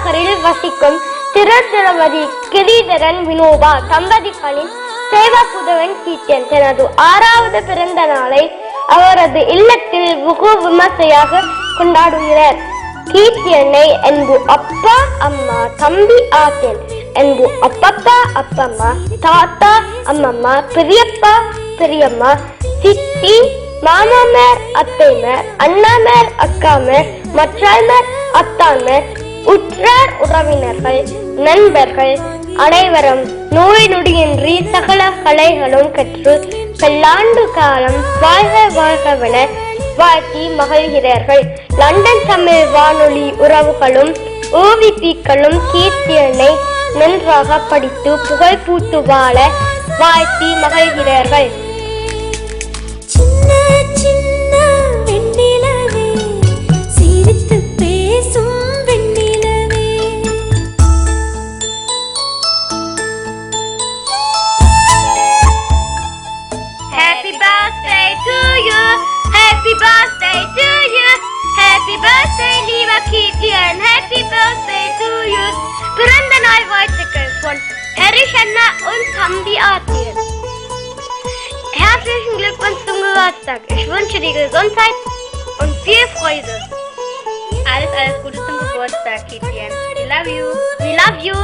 நகரில் வசிக்கும் திருமதி கிரீதரன் வினோபா தம்பதிகளின் சேவா புதவன் கீர்த்தியன் தனது 6வது பிறந்த நாளை அவரது இல்லத்தில் வெகு விமர்சையாக கொண்டாடுகிறார். கீர்த்தியனை என்பு அப்பா அம்மா தம்பி ஆத்தன் என்பு அப்பப்பா அப்பம்மா தாத்தா அம்மம்மா பெரியப்பா பெரியம்மா சித்தி மாமாமேர் அத்தைமேர் அண்ணாமேர் அக்காமேர் மற்றாமேர் அத்தாமேர் உற்றார் உறவினர்கள் நண்பர்கள் அனைவரும் நோய் நொடியின்றி சகல கலைகளும் கற்று பல்லாண்டு காலம் வாழ்க வாழ்கவென வாழ்த்தி மகிழ்கிறார்கள். லண்டன் தமிழ் வானொலி உறவுகளும் ஓவிபிக்களும் கீர்த்தியனை நன்றாக படித்து புகழ் பூத்து வாழ வாழ்த்தி மகிழ்கிறார்கள். Happy birthday to you, happy birthday to you, happy birthday lieber Kitian, happy birthday to you. பிறந்த நாள் வாழ்த்துக்கள் von Erich Anna und Tambi Artin. Herzlichen Glückwunsch zum Geburtstag. Ich wünsche dir Gesundheit und viel Freude. Alles Gute zum Geburtstag, Kitian. We love you. We love you.